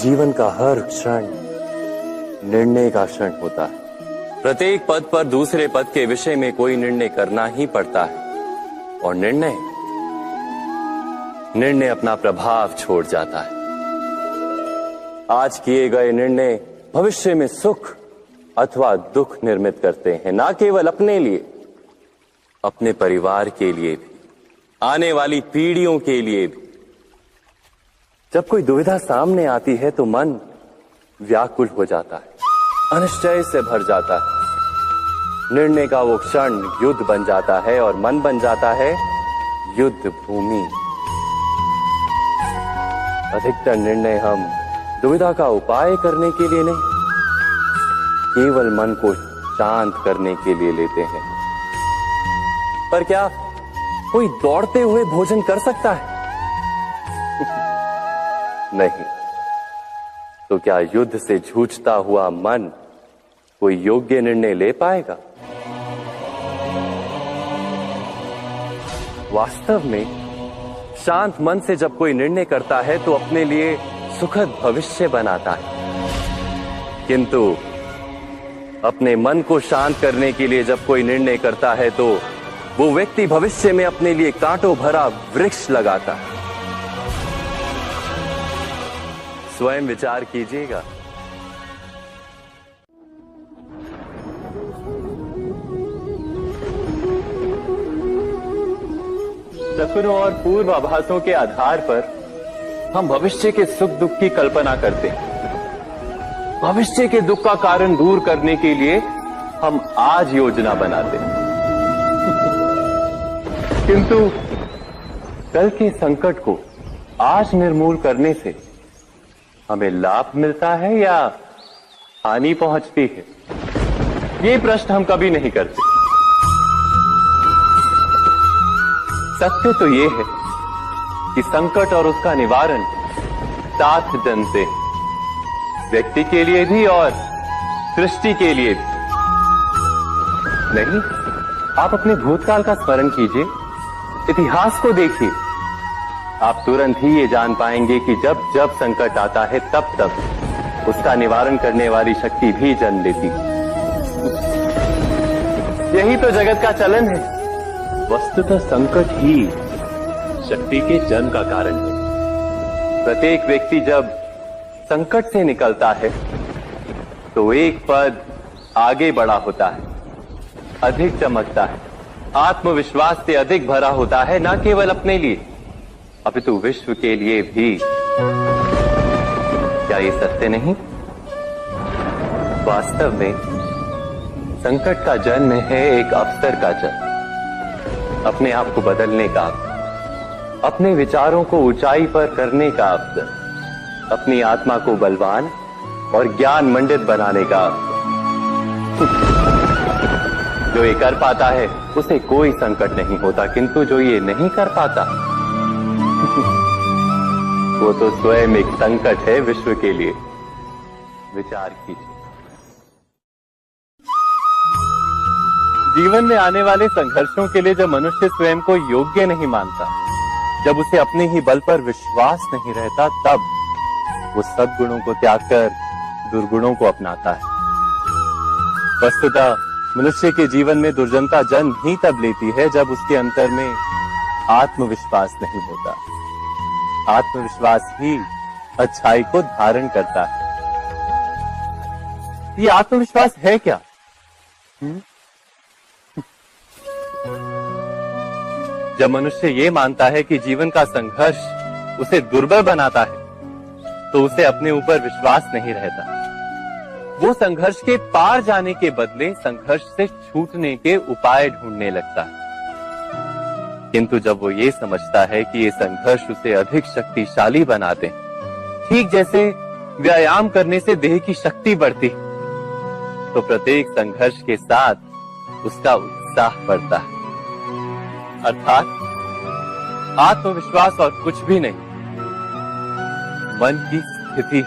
जीवन का हर क्षण निर्णय का क्षण होता है। प्रत्येक पद पर दूसरे पद के विषय में कोई निर्णय करना ही पड़ता है और निर्णय अपना प्रभाव छोड़ जाता है। आज किए गए निर्णय भविष्य में सुख अथवा दुख निर्मित करते हैं, ना केवल अपने लिए, अपने परिवार के लिए भी, आने वाली पीढ़ियों के लिए भी। जब कोई दुविधा सामने आती है तो मन व्याकुल हो जाता है, अनिश्चय से भर जाता है। निर्णय का वो क्षण युद्ध बन जाता है और मन बन जाता है युद्ध भूमि। अधिकतर निर्णय हम दुविधा का उपाय करने के लिए नहीं, केवल मन को शांत करने के लिए लेते हैं। पर क्या कोई दौड़ते हुए भोजन कर सकता है? नहीं। तो क्या युद्ध से जूझता हुआ मन कोई योग्य निर्णय ले पाएगा? वास्तव में शांत मन से जब कोई निर्णय करता है तो अपने लिए सुखद भविष्य बनाता है, किंतु अपने मन को शांत करने के लिए जब कोई निर्णय करता है तो वो व्यक्ति भविष्य में अपने लिए कांटों भरा वृक्ष लगाता है। स्वयं विचार कीजिएगा। सपनों और पूर्वाभासों के आधार पर हम भविष्य के सुख दुख की कल्पना करते हैं। भविष्य के दुख का कारण दूर करने के लिए हम आज योजना बनाते हैं, किंतु कल के संकट को आज निर्मूल करने से हमें लाभ मिलता है या हानि पहुंचती है? ये प्रश्न हम कभी नहीं करते। सत्य तो ये है कि संकट और उसका निवारण साथ जनते हैं, व्यक्ति के लिए भी और सृष्टि के लिए भी। नहीं, आप अपने भूतकाल का स्मरण कीजिए, इतिहास को देखिए। आप तुरंत ही ये जान पाएंगे कि जब जब संकट आता है तब तब उसका निवारण करने वाली शक्ति भी जन्म लेती है। यही तो जगत का चलन है। वस्तुतः संकट ही शक्ति के जन्म का कारण है। प्रत्येक व्यक्ति जब संकट से निकलता है तो एक पद आगे बढ़ा होता है, अधिक चमकता है, आत्मविश्वास से अधिक भरा होता है, न केवल अपने लिए अपितु विश्व के लिए भी। क्या ये सत्य नहीं? वास्तव में संकट का जन्म है एक अवसर का जन्म, अपने आप को बदलने का अवसर, अपने विचारों को ऊंचाई पर करने का अवसर, अपनी आत्मा को बलवान और ज्ञान मंडित बनाने का अवसर। जो ये कर पाता है उसे कोई संकट नहीं होता, किंतु जो ये नहीं कर पाता वो तो स्वयं एक संकट है विश्व के लिए। विचार कीजिए। जीवन में आने वाले संघर्षों के लिए जब मनुष्य स्वयं को योग्य नहीं मानता, जब उसे अपने ही बल पर विश्वास नहीं रहता, तब वो सद्गुणों को त्याग कर दुर्गुणों को अपनाता है। वस्तुतः मनुष्य के जीवन में दुर्जनता जन्म ही तब लेती है जब उसके अंतर में आत्मविश्वास नहीं होता। आत्मविश्वास ही अच्छाई को धारण करता है। ये आत्मविश्वास है क्या? जब मनुष्य ये मानता है कि जीवन का संघर्ष उसे दुर्बल बनाता है, तो उसे अपने ऊपर विश्वास नहीं रहता। वो संघर्ष के पार जाने के बदले संघर्ष से छूटने के उपाय ढूंढने लगता है। किंतु जब वो ये समझता है कि ये संघर्ष उसे अधिक शक्तिशाली बनाते हैं, ठीक जैसे व्यायाम करने से देह की शक्ति बढ़ती, तो प्रत्येक संघर्ष के साथ उसका उत्साह बढ़ता है। अर्थात आत्मविश्वास और कुछ भी नहीं, मन की स्थिति,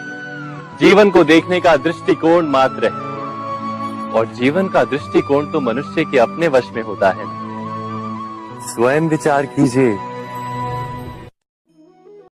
जीवन को देखने का दृष्टिकोण मात्र है। और जीवन का दृष्टिकोण तो मनुष्य के अपने वश में होता है। स्वयं विचार कीजिए।